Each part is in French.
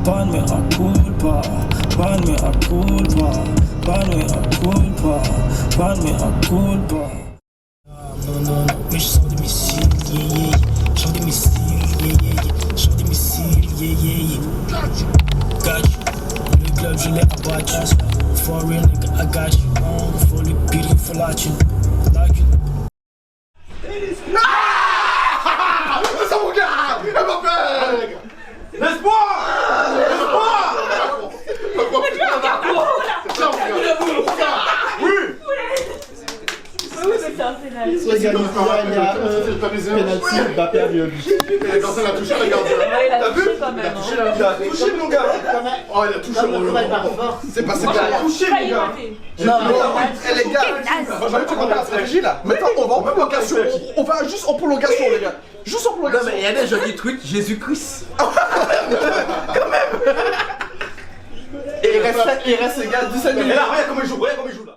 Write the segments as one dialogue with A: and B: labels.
A: Pan me a culpa, pan me a culpa, pan me a culpa, pan me a culpa. Non, mais je sors des missiles, yeah, yeah. Je sors des missiles, yeah, yeah, yeah. Je sors des missiles, yeah, yeah, yeah. Got you. Le club, je l'ai abattu. For real, nigga, I got you. For le pire, il faut la thune. Like you.
B: C'est ça mon gars! Mbappé! L'espoir! L'espoir! Oui!
C: Soit gagné, il y a penalty, Mbappé a mis un but.
B: La personne a touché le gardien. T'as vu? Il a touché mon gars. Oh, il a touché mon gars. C'est pas ça. Il a touché mon gars. Non, les gars. J'avais tu comptes la stratégie là. Maintenant, on va en prolongation. On va juste en prolongation, les gars. Juste en prolongation.
D: Non, mais il y a des jolis trucs, Jésus-Christ.
B: Quand même. Et il reste, les gars, 17 minutes. Et là, regarde comment il joue, regarde comment il joue là.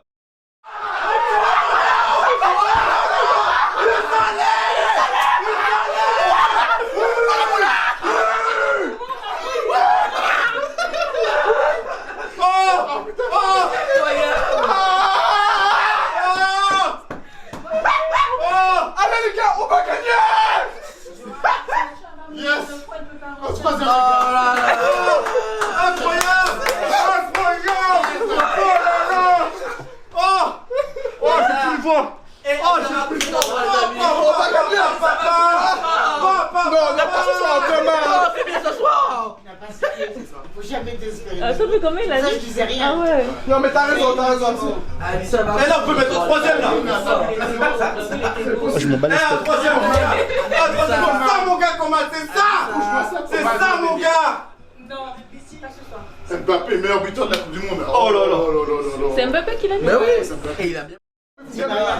E: Attends, mais comment il a dit?
F: Je disais rien.
E: Ah ouais.
B: Non mais t'as raison. Et là on peut mettre un troisième là.
C: Je m'en bats les steaks.
B: Un troisième mon gars. C'est ça mon gars qu'on m'a, c'est ça. C'est ça mon gars.
F: Non, ici pas ce soir.
B: Mbappé, meilleur buteur de la Coupe du Monde. Oh là là.
E: C'est Mbappé qui l'a mis?
D: Mais oui, et il a bien.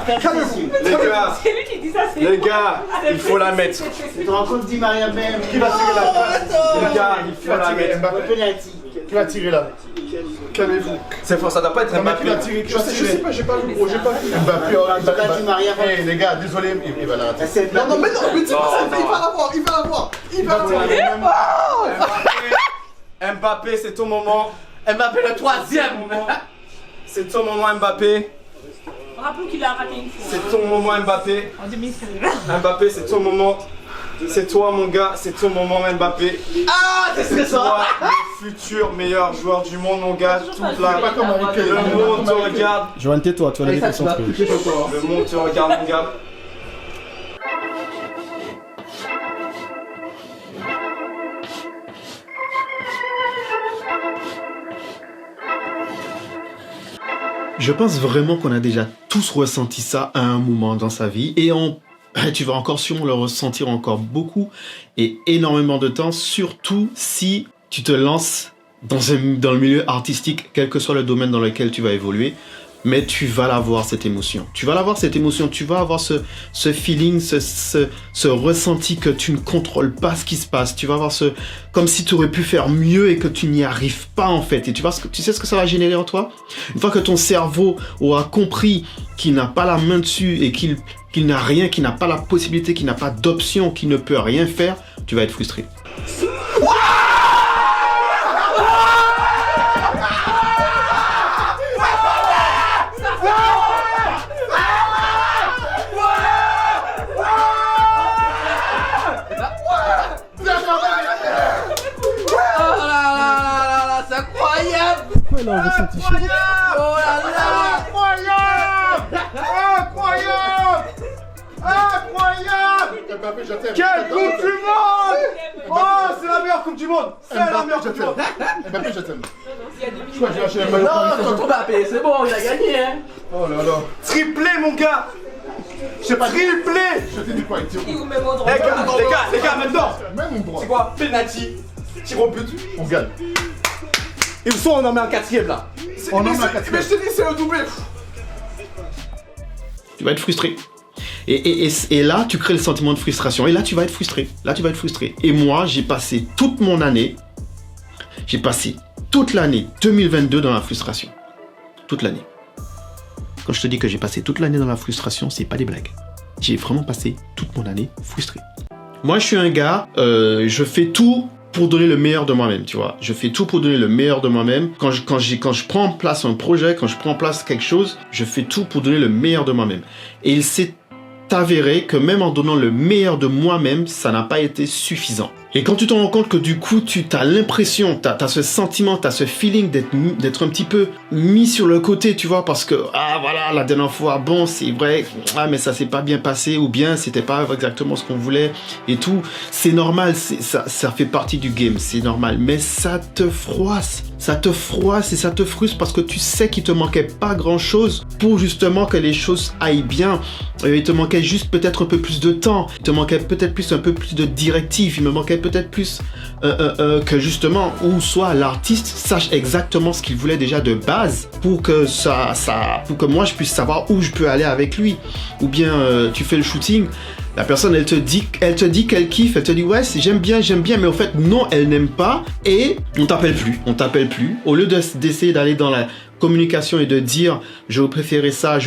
B: Calmez-vous.
G: Les gars,
F: C'est lui qui dit ça, c'est
G: les gars, il faut la mettre.
C: Tu te rends compte, Di Maria même.
B: Qui va tirer là?
G: Les gars, il faut la mettre.
B: Mbappé.
C: Penalty.
B: Qui va tirer là? Calmez-vous.
G: C'est fort, ça doit pas être
B: Non mais qui
G: Mbappé.
B: va tirer? Je sais pas, j'ai pas vu. J'ai pas vu. Mbappé,
C: Di Maria.
B: hey les gars, désolé, il va la rater.
C: C'est
B: Non, mais c'est pas ça, il va l'avoir, il va
G: Mbappé, c'est ton moment.
D: Mbappé le troisième.
G: C'est ton moment, Mbappé.
F: Rappelons qu'il a raté une fois.
G: C'est ton moment, Mbappé.
F: En 2016.
G: Mbappé, c'est ton moment. C'est toi, mon gars, c'est ton moment, Mbappé.
D: Ah, c'est ça.
G: Toi, le futur meilleur joueur du monde, mon gars. Toute la...
B: pas comme Harry Kane.
G: Le monde te regarde.
C: Joanne, tais-toi, tu vas la déconcentrer.
G: Le monde te regarde, mon gars.
C: Je pense vraiment qu'on a déjà tous ressenti ça à un moment dans sa vie et tu vas encore sûrement le ressentir encore beaucoup et énormément de temps, surtout si tu te lances dans le milieu artistique, quel que soit le domaine dans lequel tu vas évoluer. Mais tu vas l'avoir cette émotion. Tu vas l'avoir cette émotion. Tu vas avoir ce feeling, ce ressenti que tu ne contrôles pas ce qui se passe. Tu vas avoir comme si tu aurais pu faire mieux et que tu n'y arrives pas en fait. Et tu sais ce que ça va générer en toi? Une fois que ton cerveau aura compris qu'il n'a pas la main dessus et qu'il n'a rien, qu'il n'a pas la possibilité, qu'il n'a pas d'option, qu'il ne peut rien faire, tu vas être frustré. Pourquoi il a ressenti chaud?
D: Oh là là.
B: Incroyable! Mbappé, je t'aime.
G: Quelle Coupe du Monde! Oh, c'est la meilleure Coupe du Monde! C'est la meilleure Coupe du Monde!
B: Mbappé, je t'aime.
F: Il
B: Je crois que j'ai lâché la maillot.
D: Non, tonton Mbappé, c'est bon, il a gagné, hein.
B: Oh là là.
G: Triplé, mon gars!
B: J'ai pas
G: Triplé!
B: Je t'ai dit quoi, il tire.
F: ou même au droit.
G: Les gars, maintenant!
B: Même mon droit.
G: C'est quoi? Penalty, tir au but.
B: On gagne.
G: Et soit on en met un quatrième là.
B: On en met un quatrième.
G: Mais je te dis, c'est le doublé.
C: Tu vas être frustré. Et là, tu crées le sentiment de frustration. Et là, tu vas être frustré. Et moi, j'ai passé toute mon année, j'ai passé toute l'année 2022 dans la frustration. Toute l'année. Quand je te dis que j'ai passé toute l'année dans la frustration, c'est pas des blagues. J'ai vraiment passé toute mon année frustré. Moi, je suis un gars, je fais tout pour donner le meilleur de moi-même, tu vois. Je fais tout pour donner le meilleur de moi-même. Quand je prends en place un projet, quand je prends en place quelque chose, je fais tout pour donner le meilleur de moi-même. Et il s'est avéré que même en donnant le meilleur de moi-même, ça n'a pas été suffisant. Et quand tu te rends compte que du coup, tu as l'impression, tu as ce sentiment, tu as ce feeling d'être un petit peu mis sur le côté, tu vois, parce que, ah voilà, la dernière fois, bon, c'est vrai, ah mais ça s'est pas bien passé, ou bien c'était pas exactement ce qu'on voulait, et tout. C'est normal, ça fait partie du game, c'est normal, mais ça te froisse et ça te frustre parce que tu sais qu'il te manquait pas grand chose pour justement que les choses aillent bien. Il te manquait juste peut-être un peu plus de temps, il te manquait peut-être plus un peu plus de directives, il me manquait peut-être plus que justement, ou soit l'artiste sache exactement ce qu'il voulait déjà de base pour que pour que moi je puisse savoir où je peux aller avec lui. Ou bien tu fais le shooting, la personne elle te dit qu'elle kiffe, elle te dit ouais j'aime bien, mais au fait non, elle n'aime pas, et on t'appelle plus. Au lieu d'essayer d'aller dans la communication et de dire je veux préférer ça,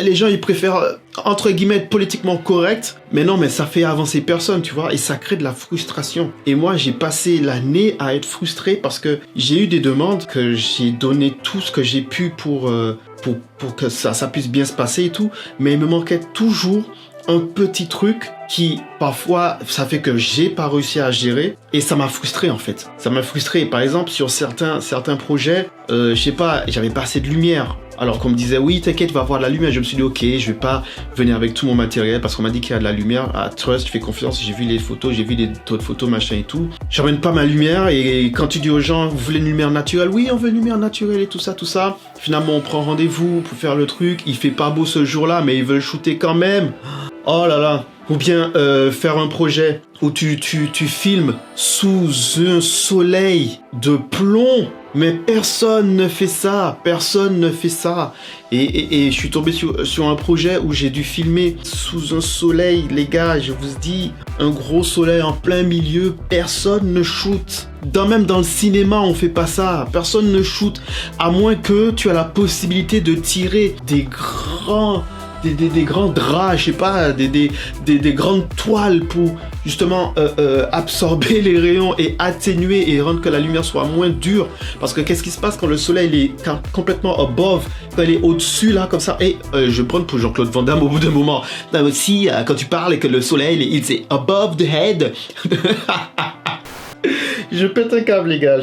C: les gens ils préfèrent entre guillemets être politiquement correct, mais non, mais ça fait avancer personne, tu vois, et ça crée de la frustration. Et moi j'ai passé l'année à être frustré parce que j'ai eu des demandes, que j'ai donné tout ce que j'ai pu pour que ça puisse bien se passer et tout, mais il me manquait toujours un petit truc qui, parfois, ça fait que j'ai pas réussi à gérer, et ça m'a frustré en fait. Ça m'a frustré. Par exemple, sur certains projets, je sais pas, j'avais pas assez de lumière. Alors qu'on me disait, oui, t'inquiète, va avoir de la lumière. Je me suis dit, ok, je vais pas venir avec tout mon matériel parce qu'on m'a dit qu'il y a de la lumière. À Trust, je fais confiance, j'ai vu les photos, j'ai vu des taux de photos, machin et tout. J'emmène pas ma lumière, et quand tu dis aux gens, vous voulez une lumière naturelle? Oui, on veut une lumière naturelle et tout ça. Finalement, on prend rendez-vous pour faire le truc. Il fait pas beau ce jour-là, mais ils veulent shooter quand même. Oh là là. Ou bien faire un projet où tu filmes sous un soleil de plomb. Mais personne ne fait ça. Et je suis tombé sur un projet où j'ai dû filmer sous un soleil, les gars, je vous dis, un gros soleil en plein milieu. Personne ne shoot. Même dans le cinéma, on fait pas ça. Personne ne shoot. À moins que tu aies la possibilité de tirer des grands draps, je sais pas, des grandes toiles pour justement absorber les rayons et atténuer et rendre que la lumière soit moins dure. Parce que qu'est-ce qui se passe quand le soleil est complètement above, quand il est au-dessus là comme ça, et je vais prendre pour Jean-Claude Van Damme au bout d'un moment. Non, mais si quand tu parles et que le soleil il est above the head. Je pète un câble, les gars,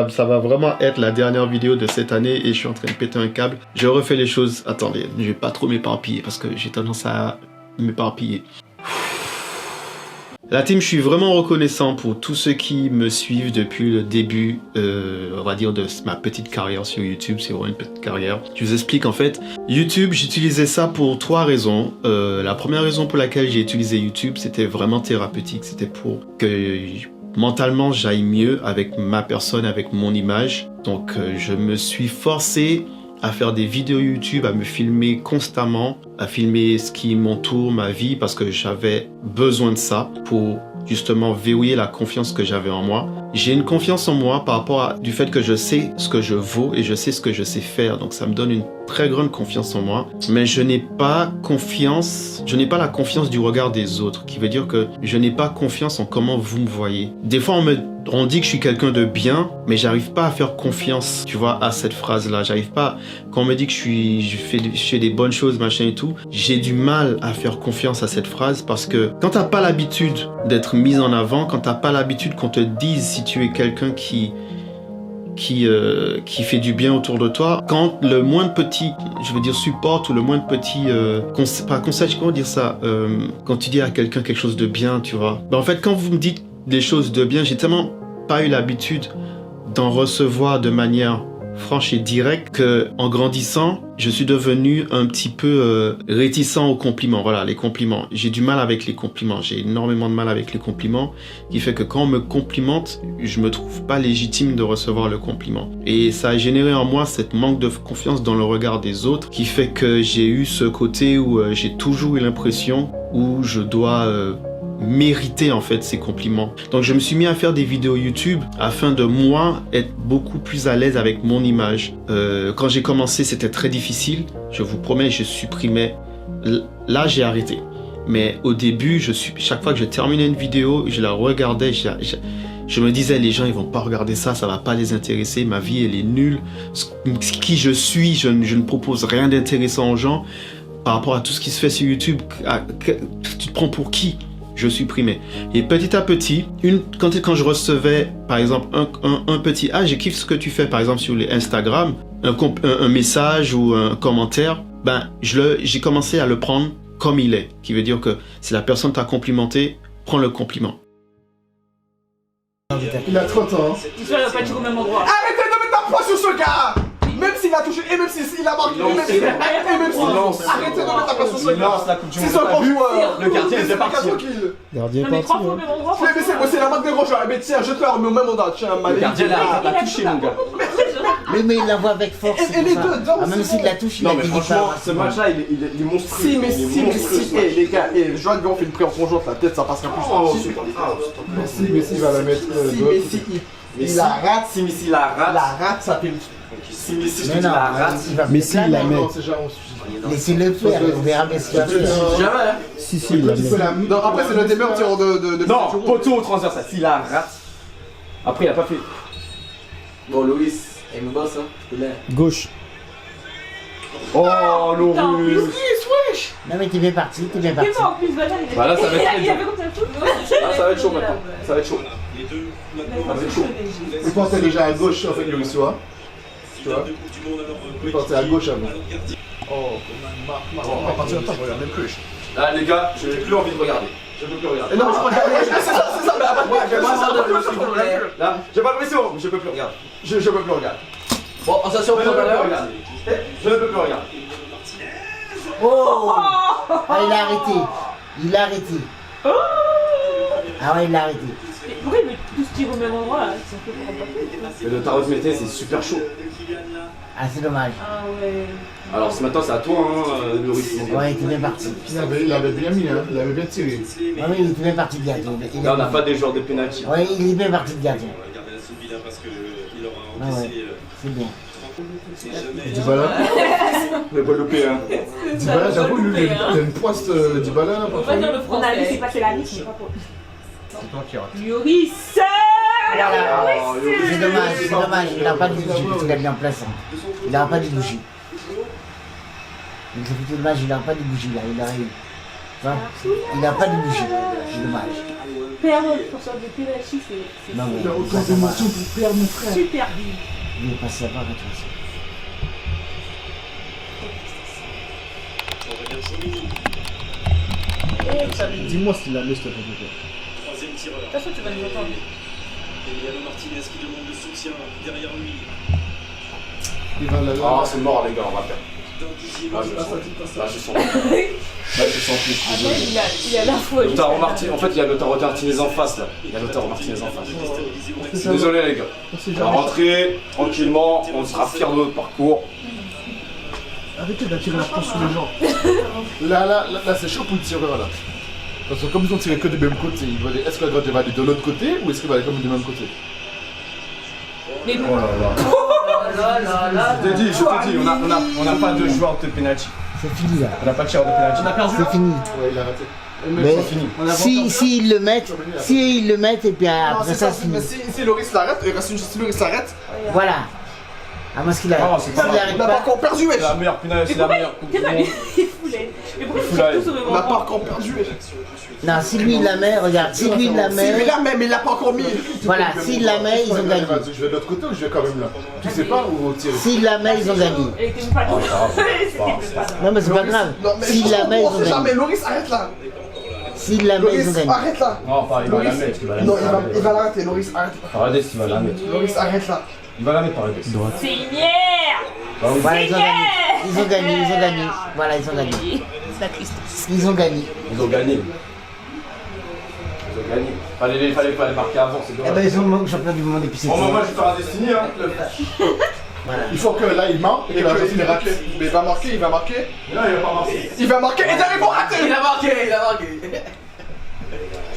C: ça va vraiment être la dernière vidéo de cette année et je suis en train de péter un câble. Je refais les choses, attendez, je vais pas trop m'éparpiller parce que j'ai tendance à m'éparpiller. La team, je suis vraiment reconnaissant pour tous ceux qui me suivent depuis le début, on va dire, de ma petite carrière sur YouTube. C'est vraiment une petite carrière. Je vous explique, en fait, YouTube, j'utilisais ça pour 3 raisons. La première raison pour laquelle j'ai utilisé YouTube, c'était vraiment thérapeutique. C'était pour que mentalement j'aille mieux avec ma personne, avec mon image. Donc je me suis forcé à faire des vidéos YouTube, à me filmer constamment, à filmer ce qui m'entoure, ma vie, parce que j'avais besoin de ça pour justement verrouiller la confiance que j'avais en moi. J'ai une confiance en moi par rapport du fait que je sais ce que je vaux et je sais ce que je sais faire. Donc ça me donne une très grande confiance en moi. Mais je n'ai pas la confiance du regard des autres, qui veut dire que je n'ai pas confiance en comment vous me voyez. Des fois on dit que je suis quelqu'un de bien, mais j'arrive pas à faire confiance, tu vois, à cette phrase-là. J'arrive pas, quand on me dit que je fais des bonnes choses, machin et tout, j'ai du mal à faire confiance à cette phrase parce que quand t'as pas l'habitude d'être mis en avant, quand t'as pas l'habitude qu'on te dise si tu es quelqu'un qui fait du bien autour de toi, quand le moindre petit, je veux dire support, ou le moindre petit pas conseil, comment dire ça, quand tu dis à quelqu'un quelque chose de bien, tu vois, ben en fait quand vous me dites des choses de bien, j'ai tellement pas eu l'habitude d'en recevoir de manière franche et directe que en grandissant, je suis devenu un petit peu réticent aux compliments. Voilà, les compliments. J'ai du mal avec les compliments. J'ai énormément de mal avec les compliments, qui fait que quand on me complimente, je me trouve pas légitime de recevoir le compliment. Et ça a généré en moi cette manque de confiance dans le regard des autres, qui fait que j'ai eu ce côté où j'ai toujours eu l'impression où je dois mériter en fait ces compliments. Donc je me suis mis à faire des vidéos YouTube afin de moi être beaucoup plus à l'aise avec mon image. Quand j'ai commencé, c'était très difficile. Je vous promets, je supprimais. Là, j'ai arrêté. Mais au début, chaque fois que je terminais une vidéo, je la regardais, je me disais, les gens, ils vont pas regarder ça, ça va pas les intéresser, ma vie, elle est nulle. Qui je suis, je ne propose rien d'intéressant aux gens. Par rapport à tout ce qui se fait sur YouTube, tu te prends pour qui? Je supprimais. Et petit à petit, quand je recevais, par exemple, un petit « Ah, j'ai kiffé ce que tu fais », par exemple, sur les Instagram, un message ou un commentaire, ben, j'ai commencé à le prendre comme il est. Qui veut dire que si la personne t'a complimenté, prends le compliment.
G: Il a 30 ans.
F: Tu sois pas au même endroit.
B: Arrêtez de mettre ta poids sur ce gars. Même s'il a touché, et même s'il a marqué, et même s'il arrêtez de mettre ta poids sur ce gars. C'est ce grand joueur.
D: Le gardien était parti.
H: Gardien
F: Non, mais 3
H: parti.
F: fois au même endroit.
B: Mais c'est la marque des gros joueurs. Mais tiens, je te la remets au même endroit. Tiens,
D: Le gardien l'a touché, mon gars.
I: Mais il l'envoie avec force.
B: Et les deux dedans.
I: Ah, même s'il la touche, il
D: Non,
I: a
D: mais
I: dit
D: franchement,
I: pas.
D: ce match-là, il est monstrueux.
B: Si, mais si, les gars, Joanne Bion fait une prise en conjointe, la tête, ça passera plus.
G: Messi va la mettre.
B: Il la rate.
D: Si Messi la rate.
B: La rate, ça fait.
D: Si Messi
I: Mais non,
D: la rate.
I: il va
H: Messi, il la met.
G: Non, c'est déjà on suffit.
I: Laissez-le faire, on verra bien ce qu'il va faire.
D: Jamais, hein.
H: Si, il la met.
B: Non, après, c'est le démeur tirant de.
D: Non, poteau au transversal. S'il la rate. Après, il a pas fait. Bon, Loïs, il me bosse, hein.
H: Gauche.
D: Oh, Loris.
I: Non, mais t'es bien parti, t'es bien parti.
F: C'est bon, en plus, voilà.
D: Bah là, ça va être très
F: Il
D: dur.
F: avait comme ça le foot.
D: Là, ça va être chaud maintenant. Ça va être chaud.
F: Ça va être chaud.
G: Il pensait déjà à gauche, en fait, Loris, tu vois. Tu vois. Il pensait à gauche avant. Oh, on va partir de temps, regarde même plus.
D: Là, les gars, je n'ai plus envie de regarder. Je peux plus regarder.
B: Non, mais je crois que c'est ça, mais après,
D: Là, j'ai pas le bon, je peux plus regarder.
B: je peux plus regarder.
D: Bon, attention, je ne peux plus regarder. Je ne peux plus regarder.
I: Oh Ah, il a arrêté. Il a arrêté. Ah ouais, il a arrêté.
F: Mais pourquoi il met tous tirs au même endroit là? Ça fait pas plus.
D: Mais le tarot de mété, c'est super chaud.
I: Ah, c'est dommage.
F: Ah ouais.
D: Alors, ce matin, c'est à toi, hein, Loris.
I: Ouais, il était bien parti.
G: Il avait bien mis, hein. Il avait bien tiré.
I: Ah oui, il était bien parti de gardien.
D: Là, on n'a pas des joueurs de pénalty.
I: Ouais, il est bien parti de gardien. Ah ouais, c'est bien.
G: Dybala.
D: On n'est pas loupé, hein.
G: Dybala, j'avoue, lui, il a une poisse Dybala là.
F: On va dire le français. On a laissé passer la liste, mais pas pour.
G: C'est toi qui rate.
F: Lloris.
I: C'est dommage, il n'a pas de bougie parce qu'il a mis en place. Il n'a pas de bougie. Donc c'est plutôt dommage, il n'a pas de bougie là, il arrive. Enfin, il n'a pas de bougie, c'est dommage.
F: Perdre pour sortir de pénalty, c'est
I: Non, mais
G: Il a autant d'émotions pour perdre mon frère.
F: super vite.
I: il est passé à part de tout ça.
G: Dis-moi s'il la met, s'il te plaît.
F: De toute façon, tu vas nous entendre.
G: Il va la.
D: Ah, c'est mort, les gars, on va perdre. Là, je sens plus.
F: Ah non, il a la foi.
D: Lautaro Martinez, en fait, il y a Lautaro Martinez en face là. Il y a Lautaro Martinez en face. Désolé, les gars. On va rentrer tranquillement, on sera fiers de notre parcours.
G: Arrêtez d'attirer la poisse sur les gens. Là, c'est chaud pour le tireur là. Parce que comme ils ont tiré que du même côté, est-ce que la droite va aller de l'autre côté ou est-ce qu'il va aller comme du même côté?
F: Mais
G: Oh là là.
D: Je t'ai dit, on n'a pas de joueur de penalty.
I: C'est fini là.
D: On n'a pas de tireur de penalty. On a perdu.
I: C'est fini.
G: Ouais, il a raté.
I: Mais si ils le mettent, et puis après ça, c'est fini.
B: Si Loris l'arrête, il reste une chance si Loris l'arrête.
I: Voilà. À moins qu'il arrête.
D: Non, c'est pas
I: S'il
D: grave.
I: arrête
B: On n'a pas
I: pas.
B: encore perdu, wesh.
D: C'est la meilleure penalty, c'est la meilleure.
F: t'es mal, il foulait. Mais pourquoi tu tires tous au même
B: On n'a pas
F: endroit?
B: encore perdu, wesh.
I: Non, si lui il la met, regarde, si lui il la
B: Si,
I: met,
B: mais là même, il l'a pas encore mis.
I: voilà, s'il la met, ils ont gagné.
G: Je vais de l'autre côté ou je vais quand même là? Tu sais pas où tirer?
I: S'il la met, ils ont gagné.
F: Elle était même pas
I: Non, mais c'est pas grave.
B: Non, mais
I: S'il la met, ils
B: on
I: ont
B: sait jamais.
I: gagné.
B: Loris, arrête là.
I: S'il la met, ils ont
B: Loris,
I: gagné.
B: arrête là.
D: Non, pas, il va la mettre.
B: Non, il va l'arrêter. Loris, arrête.
D: Paredes, il va la mettre.
B: Loris, arrête là.
D: Il va la mettre, Paredes.
F: C'est une merde.
I: Voilà, ils ont gagné. Ils ont gagné, ils ont gagné. Voilà, ils ont gagné.
F: C'est la tristesse.
I: Ils ont gagné.
D: Ils ont gagné. Ils ont gagné. Fallait pas les marquer avant, c'est
I: Eh
D: dommage.
I: ben, ils ont champion du monde et puis c'est
D: Bon,
I: tout.
D: moi, je vais faire un Destiny, hein.
I: Voilà.
G: Il faut que là il marque et que la il est raté.
B: Mais il va marquer, il va marquer.
D: Non, il va pas marquer.
B: Il va marquer et derrière, ils vont rater.
D: Il a marqué.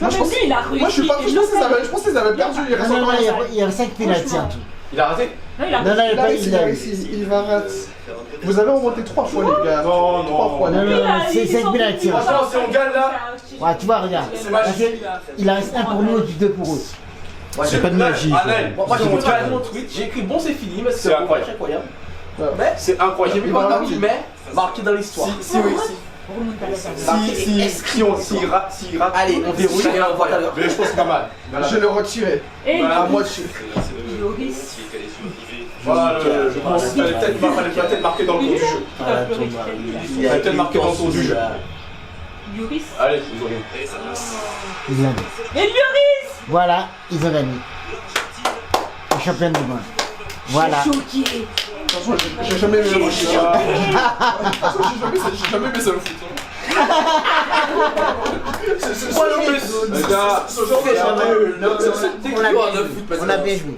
B: Moi, je pense
F: il a réussi.
B: Moi, je pense qu'ils avaient perdu. Il reste
I: Non, non,
B: encore
I: non, il y a 5 pénaltys en tout.
D: Il a raté.
F: Non, il a
I: Non, non, il
B: Là,
I: a
B: il va rater.
G: Vous avez remonté 3 fois, les gars.
D: Non,
G: 3 fois,
I: Non,
G: les
I: non,
G: gars.
I: non, c'est 7 000 à tirer.
D: Franchement, si on gagne là,
I: Ouais, tu vois, regarde. Parce que il en reste un pour nous et puis 2 pour eux.
C: C'est pas de magie.
D: Alain,
H: Moi,
D: si
H: j'ai
D: on
H: montré
D: gagne,
H: mon tweet, j'ai écrit bon, c'est fini, mais
D: C'est
H: c'est
D: incroyable.
H: incroyable.
D: c'est
H: J'ai
D: incroyable.
H: mis pas mais marqué dans l'histoire.
D: Si on rate,
H: Allez, on déroule et on voit tout à l'heure.
D: mais je pense pas mal.
G: Je le retirais.
E: Et
G: À moitié.
E: Loris.
D: Voilà, je pense qu'il fallait peut-être marquer dans le cours du jeu. Il fallait peut-être marquer dans le cours du jeu.
E: Loris.
D: Allez, ils ont gagné.
I: Ils ont gagné.
E: Et Loris.
I: Voilà, ils ont gagné. Les champions du monde. Voilà.
E: Choqué.
G: J'ai jamais vu le foot. J'ai jamais vu ça le foot.
D: Les gars,
I: On a bien joué.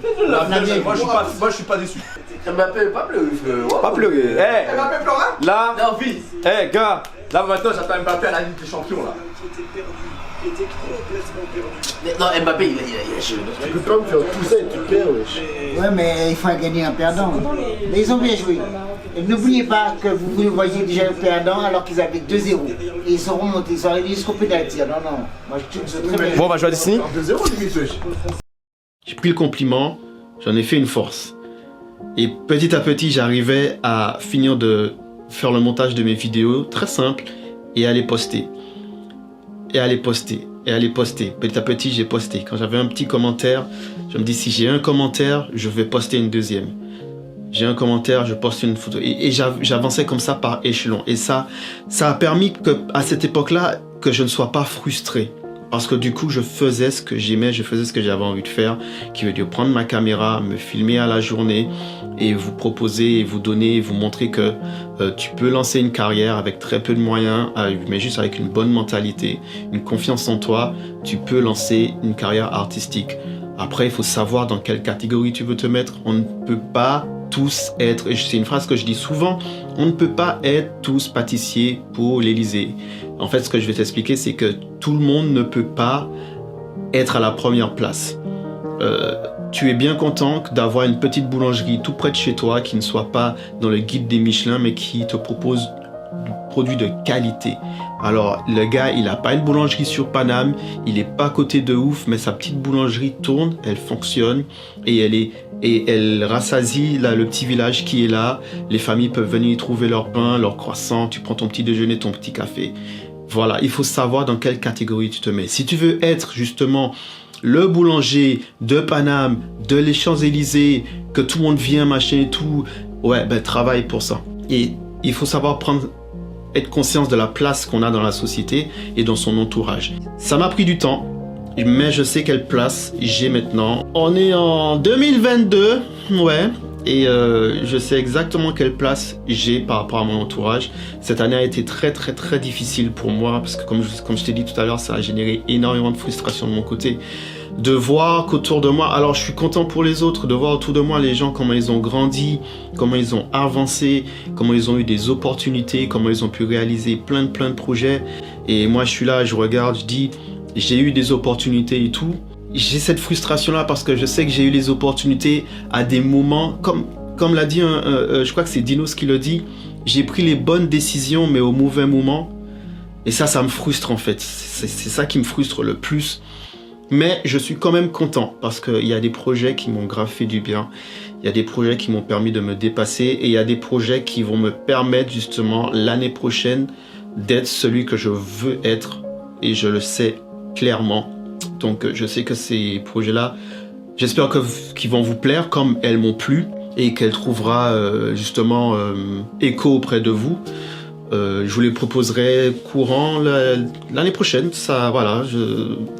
D: moi je suis pas déçu.
H: Mbappé, pas pleurer.
D: Pas pleurer. Eh,
G: Mbappé pleura?
D: là,
H: Non, vite.
D: eh gars, là maintenant j'attends Mbappé à la Ligue des Champions là.
H: Non, Mbappé, il a
G: Tu peux pas me faire tout ça et tu perds, wesh.
I: Ouais, mais il faut gagner en perdant. Mais ils ont bien joué. Et n'oubliez pas que vous voyez déjà le perdant alors qu'ils avaient 2-0. Et ils sont remontés, ils sont arrivés jusqu'au pénalty. Non, non. Moi, je trouve ça très bien.
D: Bon, on va jouer à Disney.
G: 2-0 limite, wesh.
C: J'ai pris le compliment, j'en ai fait une force. Et petit à petit, j'arrivais à finir de faire le montage de mes vidéos, très simple, et à les poster. Et à les poster. Et à les poster. Petit à petit, j'ai posté. Quand j'avais un petit commentaire, je me dis, si j'ai un commentaire, je vais poster une deuxième. J'ai un commentaire, je poste une photo. Et j'avançais comme ça par échelon. Et ça a permis que, à cette époque-là, que je ne sois pas frustré. Parce que du coup, je faisais ce que j'aimais, je faisais ce que j'avais envie de faire, qui veut dire prendre ma caméra, me filmer à la journée et vous proposer, et vous donner, et vous montrer que tu peux lancer une carrière avec très peu de moyens, mais juste avec une bonne mentalité, une confiance en toi, tu peux lancer une carrière artistique. Après, il faut savoir dans quelle catégorie tu veux te mettre. On ne peut pas tous être, et c'est une phrase que je dis souvent, on ne peut pas être tous pâtissiers pour l'Élysée. En fait, ce que je vais t'expliquer, c'est que tout le monde ne peut pas être à la première place. Tu es bien content d'avoir une petite boulangerie tout près de chez toi qui ne soit pas dans le guide des Michelin, mais qui te propose du produit de qualité. Alors, le gars, il n'a pas une boulangerie sur Paname, il n'est pas à côté de ouf, mais sa petite boulangerie tourne, elle fonctionne et elle rassasie là, le petit village qui est là. Les familles peuvent venir y trouver leur pain, leur croissant, tu prends ton petit déjeuner, ton petit café. Voilà, il faut savoir dans quelle catégorie tu te mets. Si tu veux être justement le boulanger de Paname, de les Champs-Élysées, que tout le monde vient, machin et tout, ouais, ben travaille pour ça. Et il faut savoir être conscient de la place qu'on a dans la société et dans son entourage. Ça m'a pris du temps, mais je sais quelle place j'ai maintenant. On est en 2022, ouais, et je sais exactement quelle place j'ai par rapport à mon entourage. Cette année a été très très très difficile pour moi parce que comme je t'ai dit tout à l'heure, ça a généré énormément de frustration de mon côté. De voir qu'autour de moi, alors je suis content pour les autres, de voir autour de moi les gens, comment ils ont grandi, comment ils ont avancé, comment ils ont eu des opportunités, comment ils ont pu réaliser plein de projets. Et moi je suis là, je regarde, je dis, j'ai eu des opportunités et tout. J'ai cette frustration-là parce que je sais que j'ai eu les opportunités à des moments, comme l'a dit, je crois que c'est Dinos qui le dit, j'ai pris les bonnes décisions mais au mauvais moment. Et ça me frustre en fait, c'est ça qui me frustre le plus. Mais je suis quand même content parce qu'il y a des projets qui m'ont grave fait du bien. Il y a des projets qui m'ont permis de me dépasser et il y a des projets qui vont me permettre justement l'année prochaine d'être celui que je veux être et je le sais clairement. Donc je sais que ces projets-là, j'espère qu'ils vont vous plaire comme elles m'ont plu et qu'elles trouveront justement écho auprès de vous. Je vous les proposerai courant l'année prochaine. Ça, voilà,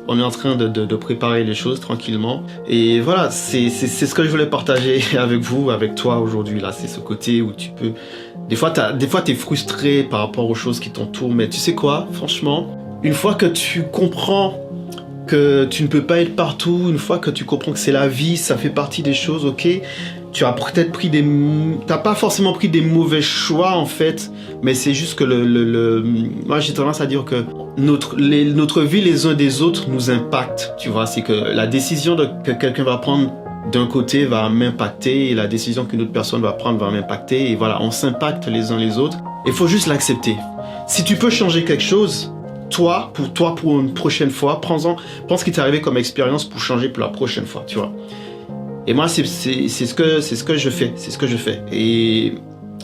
C: on est en train de préparer les choses tranquillement. Et voilà, c'est ce que je voulais partager avec vous, avec toi aujourd'hui. Là, c'est ce côté où tu peux... Des fois, t'es frustré par rapport aux choses qui t'entourent. Mais tu sais quoi, franchement, une fois que tu comprends que tu ne peux pas être partout, une fois que tu comprends que c'est la vie, ça fait partie des choses, ok, tu as peut-être t'as pas forcément pris des mauvais choix en fait, mais c'est juste que moi j'ai tendance à dire que notre vie les uns des autres nous impacte, tu vois, c'est que la décision que quelqu'un va prendre d'un côté va m'impacter et la décision qu'une autre personne va prendre va m'impacter. Et voilà, on s'impacte les uns les autres. Il faut juste l'accepter. Si tu peux changer quelque chose, toi, pour une prochaine fois, prends ce qui t'est arrivé comme expérience pour changer pour la prochaine fois, tu vois. Et moi, c'est ce que je fais. C'est ce que je fais. Et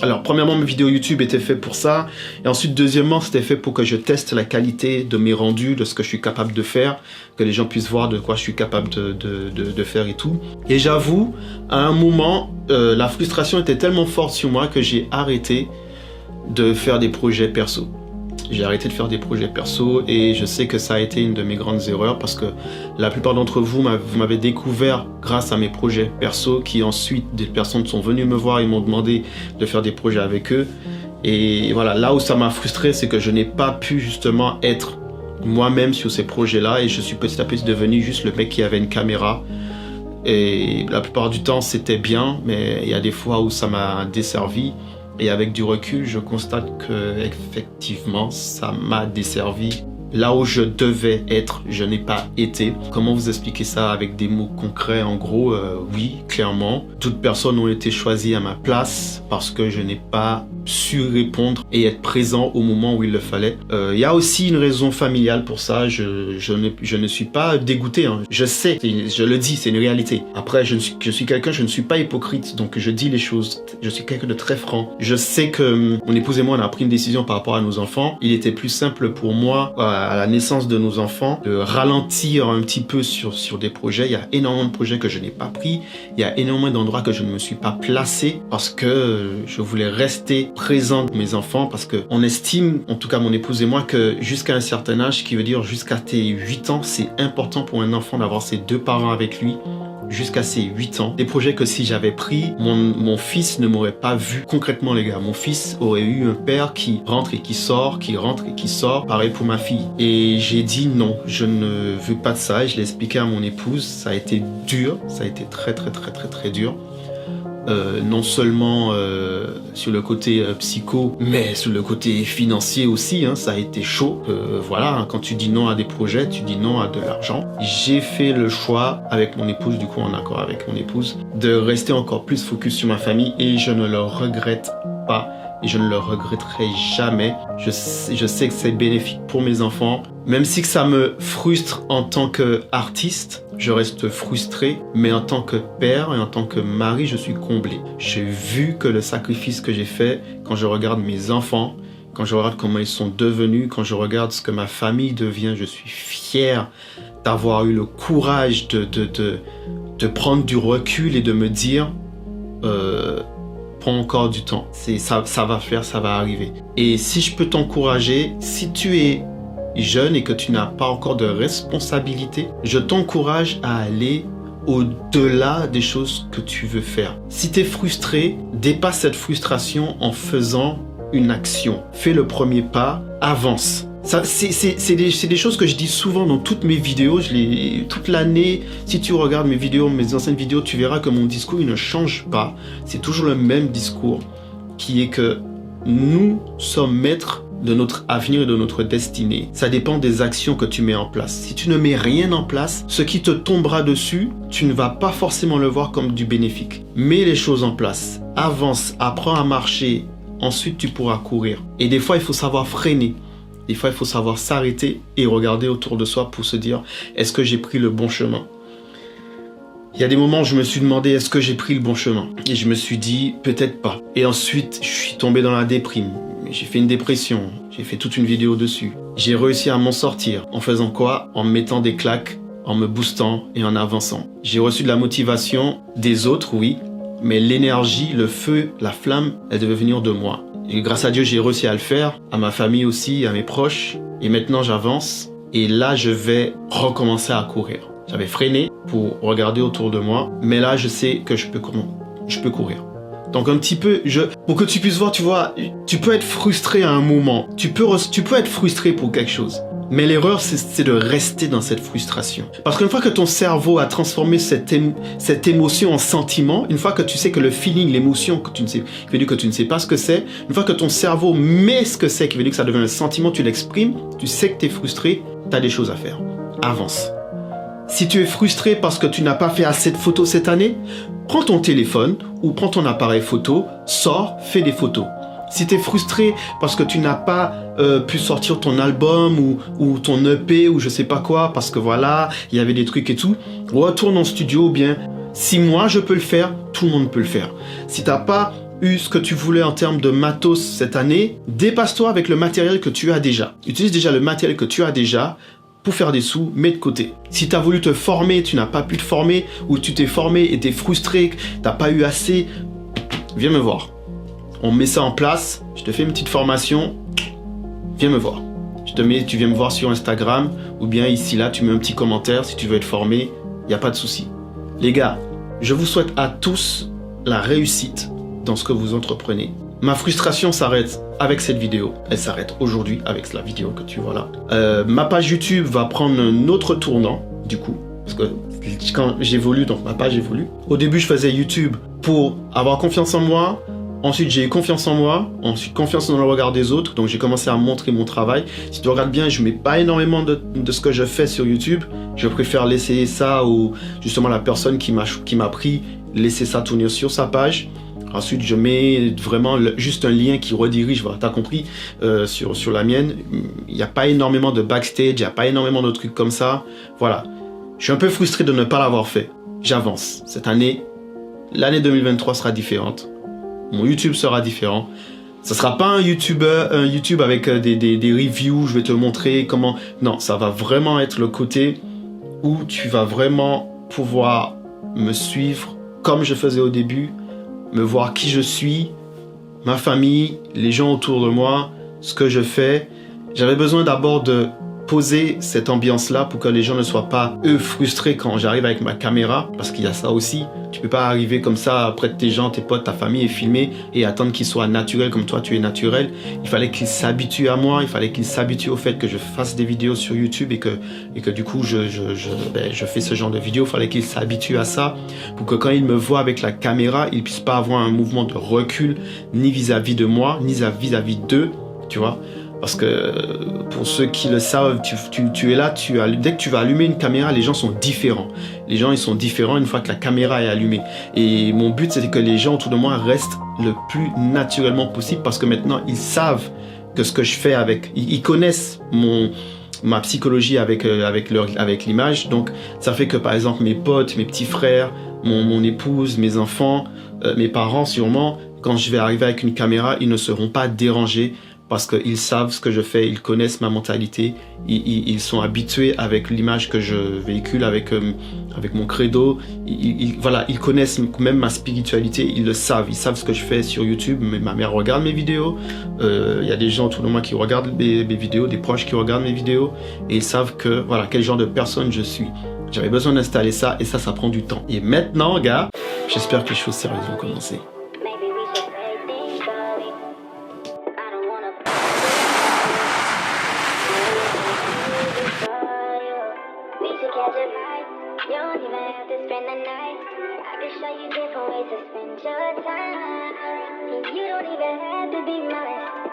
C: alors, premièrement, mes vidéos YouTube étaient faites pour ça. Et ensuite, deuxièmement, c'était fait pour que je teste la qualité de mes rendus, de ce que je suis capable de faire, que les gens puissent voir de quoi je suis capable de faire et tout. Et j'avoue, à un moment, la frustration était tellement forte sur moi que j'ai arrêté de faire des projets perso. J'ai arrêté de faire des projets perso et je sais que ça a été une de mes grandes erreurs parce que la plupart d'entre vous m'avez découvert grâce à mes projets perso qui ensuite des personnes sont venues me voir et m'ont demandé de faire des projets avec eux. Et voilà, là où ça m'a frustré, c'est que je n'ai pas pu justement être moi-même sur ces projets-là et je suis petit à petit devenu juste le mec qui avait une caméra. Et la plupart du temps, c'était bien, mais il y a des fois où ça m'a desservi. Et avec du recul, je constate que effectivement, ça m'a desservi. Là où je devais être, je n'ai pas été. Comment vous expliquer ça avec des mots concrets? En gros, oui, clairement. D'autres personnes ont été choisies à ma place parce que je n'ai pas su répondre et être présent au moment où il le fallait. Il y a aussi une raison familiale pour ça. Je ne suis pas dégoûté. Hein. Je sais, je le dis, c'est une réalité. Après, je suis quelqu'un, je ne suis pas hypocrite, donc je dis les choses. Je suis quelqu'un de très franc. Je sais que mon épouse et moi, on a pris une décision par rapport à nos enfants. Il était plus simple pour moi, à la naissance de nos enfants, de ralentir un petit peu sur des projets. Il y a énormément de projets que je n'ai pas pris. Il y a énormément d'endroits que je ne me suis pas placé parce que je voulais rester présent pour mes enfants parce que on estime, en tout cas mon épouse et moi, que jusqu'à un certain âge, qui veut dire jusqu'à tes 8 ans, c'est important pour un enfant d'avoir ses deux parents avec lui jusqu'à ses 8 ans. Des projets que si j'avais pris, mon fils ne m'aurait pas vu concrètement, les gars. Mon fils aurait eu un père qui rentre et qui sort, qui rentre et qui sort. Pareil pour ma fille. Et j'ai dit non, je ne veux pas de ça. Et je l'ai expliqué à mon épouse. Ça a été dur. Ça a été très dur. Non seulement sur le côté psycho, mais sur le côté financier aussi, hein, ça a été chaud. Voilà, hein, quand tu dis non à des projets, tu dis non à de l'argent. J'ai fait le choix avec mon épouse, du coup en accord avec mon épouse, de rester encore plus focus sur ma famille et je ne le regrette pas. Et je ne le regretterai jamais. Je sais que c'est bénéfique pour mes enfants. Même si que ça me frustre en tant qu'artiste, je reste frustré. Mais en tant que père et en tant que mari, je suis comblé. J'ai vu que le sacrifice que j'ai fait, quand je regarde mes enfants, quand je regarde comment ils sont devenus, quand je regarde ce que ma famille devient, je suis fier d'avoir eu le courage de prendre du recul et de me dire... prends encore du temps, ça va arriver. Et si je peux t'encourager, si tu es jeune et que tu n'as pas encore de responsabilité, je t'encourage à aller au-delà des choses que tu veux faire. Si tu es frustré, dépasse cette frustration en faisant une action. Fais le premier pas, avance. C'est des choses que je dis souvent dans toutes mes vidéos. Toute l'année, si tu regardes mes vidéos, mes anciennes vidéos, tu verras que mon discours il ne change pas. C'est toujours le même discours qui est que nous sommes maîtres de notre avenir et de notre destinée. Ça dépend des actions que tu mets en place. Si tu ne mets rien en place, ce qui te tombera dessus, tu ne vas pas forcément le voir comme du bénéfique. Mets les choses en place, avance, apprends à marcher, ensuite tu pourras courir. Et des fois, il faut savoir freiner. Des fois, il faut savoir s'arrêter et regarder autour de soi pour se dire « Est-ce que j'ai pris le bon chemin ?» Il y a des moments où je me suis demandé « Est-ce que j'ai pris le bon chemin ?» Et je me suis dit « Peut-être pas ». Et ensuite, je suis tombé dans la déprime. J'ai fait une dépression. J'ai fait toute une vidéo dessus. J'ai réussi à m'en sortir. En faisant quoi? En me mettant des claques, en me boostant et en avançant. J'ai reçu de la motivation des autres, oui. Mais l'énergie, le feu, la flamme, elle devait venir de moi. Et grâce à Dieu, j'ai réussi à le faire, à ma famille aussi, à mes proches. Et maintenant, j'avance. Et là, je vais recommencer à courir. J'avais freiné pour regarder autour de moi. Mais là, je sais que je peux courir. Donc un petit peu, pour que tu puisses voir, tu vois, tu peux être frustré à un moment. Tu peux être frustré pour quelque chose. Mais l'erreur, c'est de rester dans cette frustration. Parce qu'une fois que ton cerveau a transformé cette émotion en sentiment, une fois que tu sais que le feeling, l'émotion, qui veut dire que tu ne sais pas ce que c'est, une fois que ton cerveau met ce que c'est, qui veut dire que ça devient un sentiment, tu l'exprimes, tu sais que tu es frustré, tu as des choses à faire. Avance. Si tu es frustré parce que tu n'as pas fait assez de photos cette année, prends ton téléphone ou prends ton appareil photo, sors, fais des photos. Si tu es frustré parce que tu n'as pas pu sortir ton album ou ton EP ou je sais pas quoi, parce que voilà, il y avait des trucs et tout, retourne en studio ou bien, si moi je peux le faire, tout le monde peut le faire. Si tu n'as pas eu ce que tu voulais en termes de matos cette année, dépasse-toi avec le matériel que tu as déjà. Utilise déjà le matériel que tu as déjà pour faire des sous, mets de côté. Si tu as voulu te former, tu n'as pas pu te former, ou tu t'es formé et tu es frustré, tu n'as pas eu assez, viens me voir. On met ça en place, je te fais une petite formation, viens me voir. Tu viens me voir sur Instagram, ou bien ici, là, tu mets un petit commentaire si tu veux être formé, il n'y a pas de souci. Les gars, je vous souhaite à tous la réussite dans ce que vous entreprenez. Ma frustration s'arrête avec cette vidéo. Elle s'arrête aujourd'hui avec la vidéo que tu vois là. Ma page YouTube va prendre un autre tournant, du coup. Parce que quand j'évolue, donc ma page évolue. Au début, je faisais YouTube pour avoir confiance en moi. Ensuite, j'ai eu confiance en moi. Ensuite, confiance dans le regard des autres. Donc, j'ai commencé à montrer mon travail. Si tu regardes bien, je ne mets pas énormément de ce que je fais sur YouTube. Je préfère laisser ça ou justement la personne qui m'a pris, laisser ça tourner sur sa page. Ensuite, je mets vraiment juste un lien qui redirige, voilà, t'as compris, sur la mienne. Il n'y a pas énormément de backstage, il n'y a pas énormément de trucs comme ça. Voilà. Je suis un peu frustré de ne pas l'avoir fait. J'avance. Cette année, l'année 2023 sera différente. Mon YouTube sera différent. Ça sera pas un YouTube avec des reviews, je vais te montrer comment... Non, ça va vraiment être le côté où tu vas vraiment pouvoir me suivre comme je faisais au début, me voir qui je suis, ma famille, les gens autour de moi, ce que je fais. J'avais besoin d'abord de poser cette ambiance-là pour que les gens ne soient pas, eux, frustrés quand j'arrive avec ma caméra, parce qu'il y a ça aussi. Tu peux pas arriver comme ça près de tes gens, tes potes, ta famille et filmer et attendre qu'ils soient naturels comme toi, tu es naturel. Il fallait qu'ils s'habituent à moi, il fallait qu'ils s'habituent au fait que je fasse des vidéos sur YouTube et que du coup, je fais ce genre de vidéos. Il fallait qu'ils s'habituent à ça pour que quand ils me voient avec la caméra, ils puissent pas avoir un mouvement de recul ni vis-à-vis de moi, ni vis-à-vis d'eux, tu vois. Parce que pour ceux qui le savent, tu es là, dès que tu vas allumer une caméra, les gens sont différents. Les gens, ils sont différents une fois que la caméra est allumée. Et mon but, c'est que les gens autour de moi restent le plus naturellement possible parce que maintenant, ils savent que ce que je fais ils connaissent ma psychologie avec l'image. Donc, ça fait que, par exemple, mes potes, mes petits frères, mon épouse, mes enfants, mes parents, sûrement, quand je vais arriver avec une caméra, ils ne seront pas dérangés parce qu'ils savent ce que je fais, ils connaissent ma mentalité, ils sont habitués avec l'image que je véhicule, avec mon credo. Voilà, ils connaissent même ma spiritualité, ils le savent, ils savent ce que je fais sur YouTube. Ma mère regarde mes vidéos, il y a des gens autour de moi qui regardent mes vidéos, des proches qui regardent mes vidéos, et ils savent que, voilà, quel genre de personne je suis. J'avais besoin d'installer ça, et ça prend du temps. Et maintenant, gars, j'espère que les choses sérieuses vont commencer.
J: You don't even have to spend the night. I can show you different ways to spend your time. You don't even have to be mine.